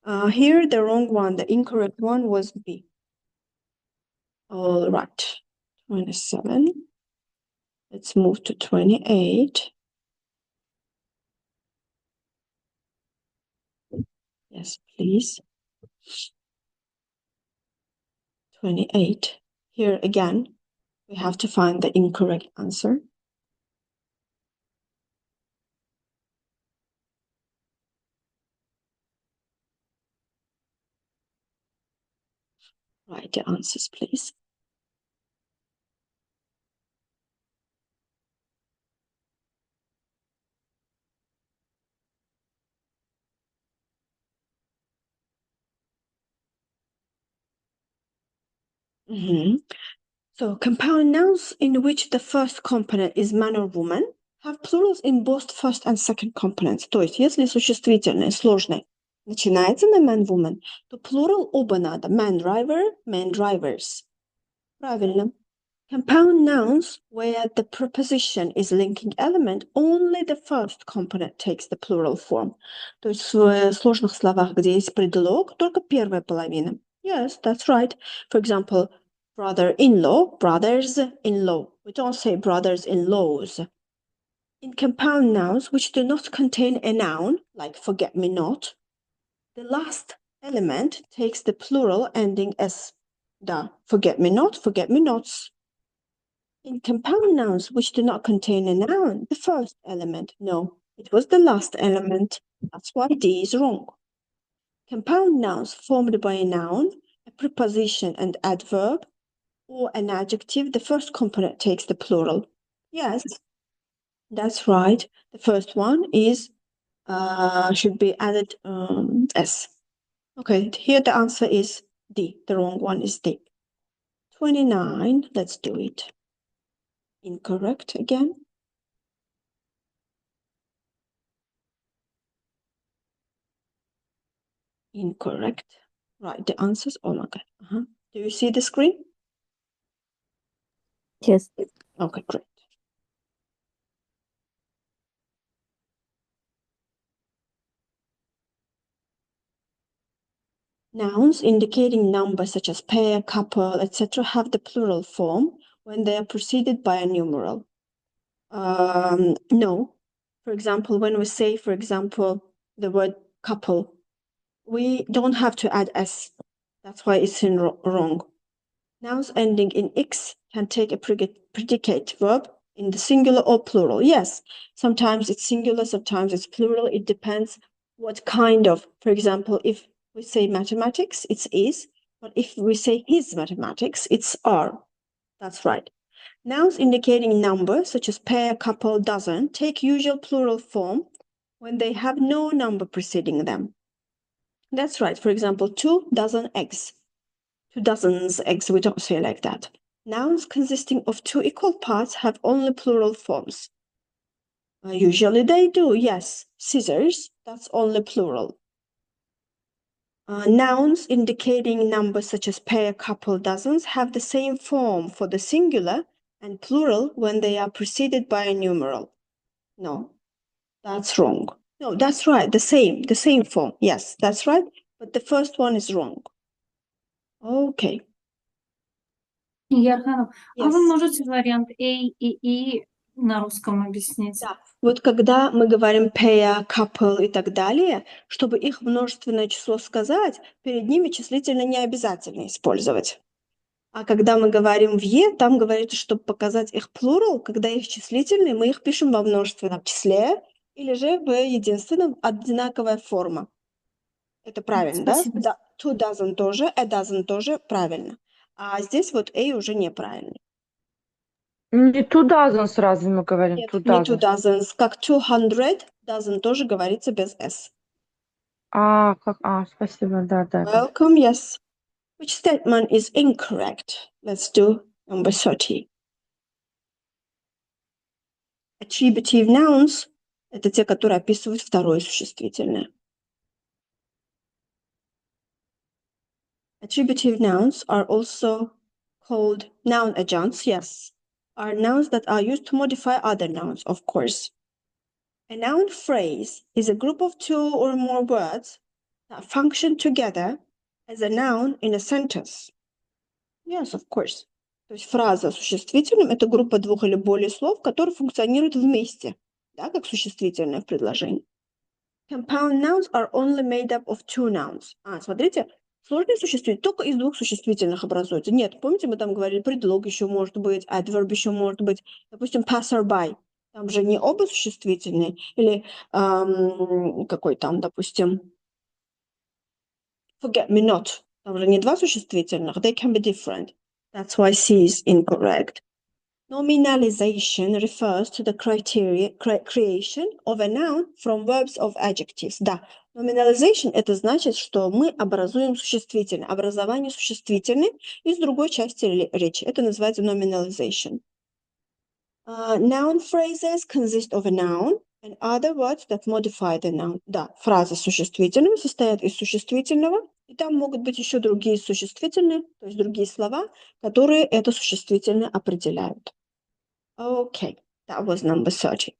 Here the wrong one, the incorrect one was B. All right. 27. Let's move to 28. Yes, please. 28. Here again, we have to find the incorrect answer. Write the answers, please. So compound nouns in which the first component is man or woman have plurals in both first and second components. То есть, если существительное сложное начинается на man-woman, то plural оба надо. Man-driver, man-drivers. Правильно. Compound nouns where the preposition is linking element, only the first component takes the plural form. То есть в сложных словах, где есть предлог, только первая половина. Yes, that's right. For example, brother-in-law, brothers-in-law. We don't say brothers-in-laws. In compound nouns which do not contain a noun, like forget-me-not, the last element takes the plural ending s. Da, forget-me-not, forget-me-nots. In compound nouns which do not contain a noun, the first element, no, it was the last element. That's why D is wrong. Compound nouns formed by a noun, a preposition and adverb, or an adjective, the first component takes the plural. Yes, that's right. The first one is should be added S. Okay, here the answer is D. The wrong one is D. 29, let's do it. Incorrect again. Incorrect. Right, the answers. Oh my God. Do you see the screen? Yes. Okay, great. Nouns indicating numbers such as pair, couple, etc. have the plural form when they are preceded by a numeral. No. For example, when we say, for example, the word couple, we don't have to add S. That's why it's in wrong. Nouns ending in X can take a predicate verb in the singular or plural. Yes, sometimes it's singular, sometimes it's plural. It depends what kind of. For example, if we say mathematics, it's is, but if we say his mathematics, it's are. That's right. Nouns indicating numbers, such as pair, couple, dozen, take usual plural form when they have no number preceding them. That's right. For example, 2 dozen eggs. 2 dozens eggs, we don't say like that. Nouns consisting of 2 equal parts have only plural forms. Usually they do, yes. Scissors, that's only plural. Nouns indicating numbers such as pair, couple, dozens have the same form for the singular and plural when they are preceded by a numeral. No, that's wrong. No, that's right, the same form. Yes, that's right, but the first one is wrong. Okay. Ярханов, а вы Yes. можете вариант A и И на русском объяснить? Да. Вот когда мы говорим pair, couple и так далее, чтобы их множественное число сказать, перед ними числительное не обязательно использовать. А когда мы говорим в «е», там говорится, чтобы показать их плурал, когда их числительные, мы их пишем во множественном числе или же в единственном, одинаковая форма. Это правильно, Спасибо. да? 2 dozen тоже, a dozen тоже правильно. А здесь вот a уже неправильно. Не two dozen сразу мы говорим, Нет, two не 2 dozen. dozens, как 200 dozen тоже говорится без s. Спасибо, да. Welcome, yes. Which statement is incorrect? Let's do number 30. Attributive nouns – это те, которые описывают второе существительное. Attributive nouns are also called noun adjuncts, yes, are nouns that are used to modify other nouns, of course. A noun phrase is a group of 2 or more words that function together as a noun in a sentence. Yes, of course. То есть фраза с существительным – это группа 2 или более слов, которые функционируют вместе, да, как существительное в предложении. Compound nouns are only made up of 2 nouns. Смотрите, сложные существительные только из 2 существительных образуются. Нет, помните, мы там говорили, предлог еще может быть, adverb еще может быть. Допустим, passerby. Там же не оба существительные. Или какой там, допустим, forget me not. Там же не два существительных. They can be different. That's why C is incorrect. Nominalization refers to the creation of a noun from verbs of adjectives. Да, nominalization – это значит, что мы образуем существительное, образование существительных из другой части речи. Это называется nominalization. Noun phrases consist of a noun and other words that modify the noun. Да, фразы существительного состоят из существительного, и там могут быть еще другие существительные, то есть другие слова, которые это существительное определяют. Okay, that was number 30.